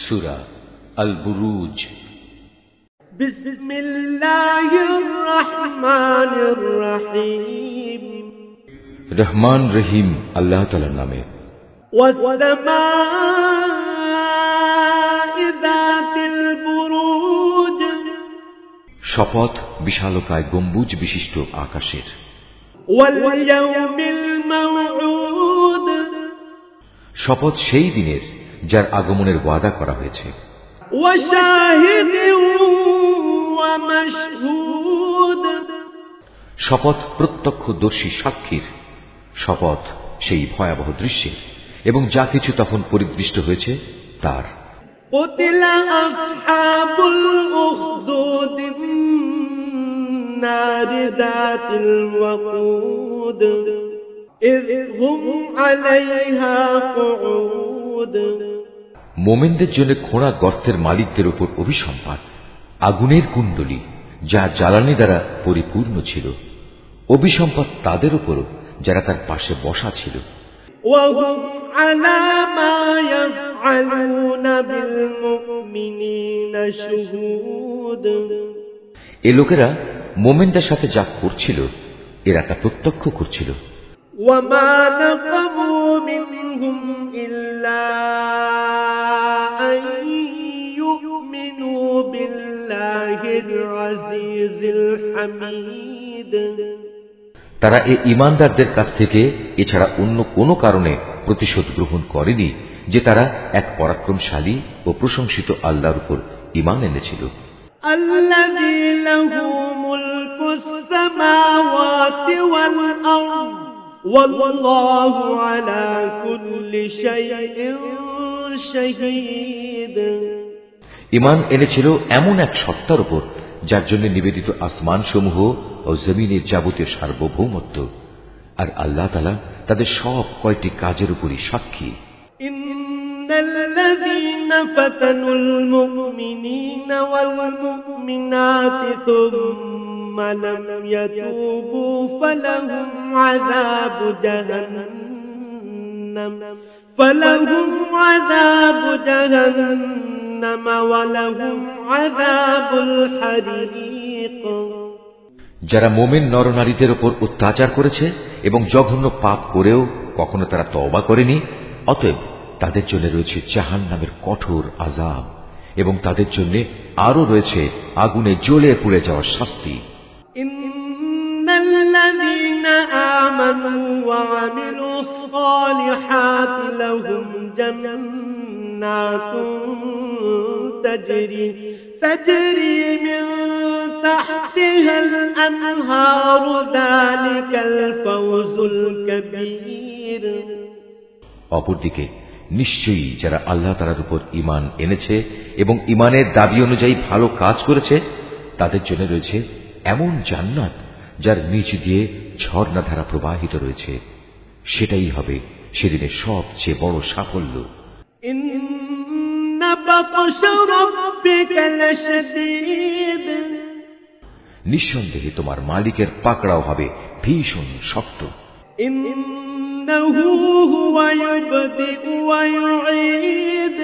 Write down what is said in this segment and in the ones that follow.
সূরা আল বুরুজ। বিসমিল্লাহির রহমানির রহিম। রহমান রহিম আল্লাহ তাআলার নামে। ওয়াস-সামাই যাতিল বুরুজ। শপথ বিশালকায় গম্বুজ বিশিষ্ট আকাশের। ওয়াল ইয়াউমিল মাউউদ। শপথ সেই দিনের যার আগমনের ওয়াদা করা হয়েছে। ওয়া শাহিদিন ওয়া মাশহুদ। শপথ প্রত্যক্ষদর্শী সাক্ষীর। শপথ সেই ভয়াবহ দৃশ্যের এবং যা কিছু তখন পরিদৃষ্ট হয়েছে তার। কুতিলা আসহাবুল উখদুদ নারি যাতিল ওয়াকুদ ইয হুম আলাইহা কুউদ। মোমেনদের জন্য খোঁড়া গর্তের মালিকদের উপর অভিসম্পাত আগুনের কুণ্ডলী যা জ্বালানি দ্বারা পরিপূর্ণ ছিল। অভিসম্পাত তাদের উপর যারা তার পাশে বসা ছিল। ওয়াহুম আলা মা ইয়াফআলুনা বিল মুমিনিনা শুহুদ। এ লোকেরা মোমেনদের সাথে যা করছিল এরা তা প্রত্যক্ষ করছিল। ওয়া মা নাকামু মিনহুম ইল্লা আন ইউমিনু বিল্লাহিল আজিজিল হামিদ। তারা এই ঈমানদারদের কাছ থেকে এছাড়া অন্য কোনো কারণে প্রতিশোধ গ্রহণ করেনি যে তারা এক পরাক্রমশালী ও প্রশংসিত আল্লাহর উপর ঈমান এনেছিল। আল্লাযী লাহু মুলকুস সামাওয়াতি ওয়াল আরদ ওয়াল্লাহু আলা কুল্লি শাইইন শাহীদ। ঈমান এনেছিল এমন এক সত্তার উপর যার জন্য নিবেদিত আসমান সমূহ ও জমিনের যাবতীয় সার্বভৌমত্ব, আর আল্লাহ তাআলা তাদের সব কয়টি কাজের উপরই সাক্ষী। ইন্নাল্লাযীনা ফাতানুল মুমিনিনা ওয়াল মুমিনাতি থুম্মা লাম ইয়াতুবু ফালাহুম আযাবু জাহান্নাম ওয়া লাহুম আযাবুল হারিক। যারা মোমেন নরনারীদের উপর অত্যাচার করেছে এবং জঘন্য পাপ করেও কখনো তারা তওবা করেনি, অতএব তাদের জন্য রয়েছে জাহান্নামের কঠোর আযাব এবং তাদের জন্য আরো রয়েছে আগুনে জ্বলে পুড়ে যাওয়ার শাস্তি। ইন্নাল্লাযীনা আমানু ওয়া আমিলুস সালিহাতি লাহুম জান্নাতুন তাজরি মিন তাহতিহাল আনহারু যালিকাল ফাওজুল কাবীর। অপরদিকে নিশ্চয়ই যারা আল্লাহ তাআলার উপর ঈমান এনেছে এবং ঈমানের দাবি অনুযায়ী ভালো কাজ করেছে তাদের জন্য রয়েছে এমন জান্নাত যার নিচ দিয়ে ঝর্ণাধারা প্রবাহিত রয়েছে। সেটাই হবে সেদিনের সবচেয়ে বড় সাফল্য। ইন্না বাতশা রাব্বিকা লাশাদীদ। নিঃসন্দেহে তোমার মালিকের পাকড়াও হবে ভীষণ শক্ত। ইন্নাহু হুয়া ইউবদিউ ওয়া ইউঈদ।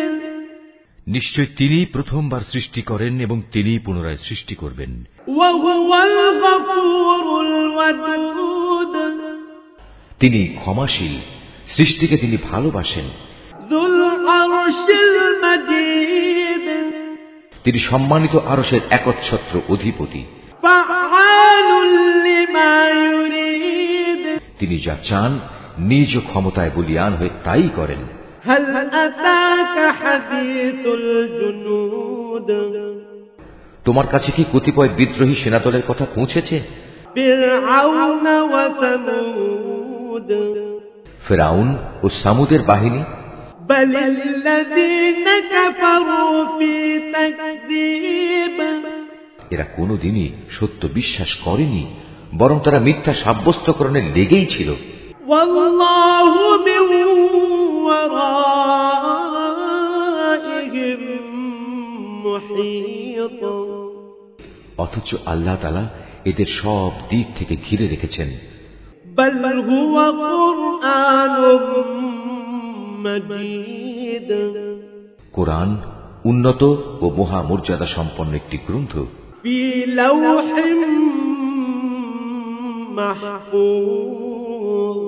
নিশ্চয় তিনি প্রথমবার সৃষ্টি করেন এবং তিনি পুনরায় সৃষ্টি করবেন। ওয়া হুয়াল গফুরুল ওয়াদুদ। তিনি ক্ষমাশীল, সৃষ্টিকে তিনি ভালোবাসেন। যুল আরশিল মাজিদ। তিনি সম্মানিত আরশের একচ্ছত্র অধিপতি। ফাআলুল লিমা ইউরিদ। তিনি যা চান নিজ ক্ষমতায় বলীয়ান হয়ে তাই করেন। হাল আতাকা হাদিসুল জুনুদ। তোমার কাছে কি কতিপয় বিদ্রোহী সেনাদলের কথা পৌঁছেছে? ফিরআউন ওয়া সামুদ। ফিরআউন ও সামুদের বাহিনী। বালিল্লাযীনা কাফারু ফি তাকযীব। এরা কোনোদিনই সত্য বিশ্বাস করেনি, বরং তারা মিথ্যা সাব্যস্তকরণে লেগেই ছিল। ওয়াল্লাহু মিন ওয়ারাইহিম মুহীত। অথচ আল্লাহ তাআলা এদের সব দিক থেকে ঘিরে রেখেছেন। বাল হুয়া কুরআনুম মাজিদ। কোরআন উন্নত ও মহামর্যাদা সম্পন্ন একটি গ্রন্থ في لوح محفوظ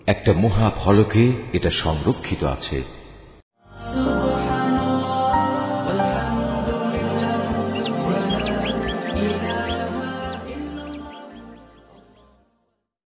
একটা মহা ফলকে এটা সংরক্ষিত আছে।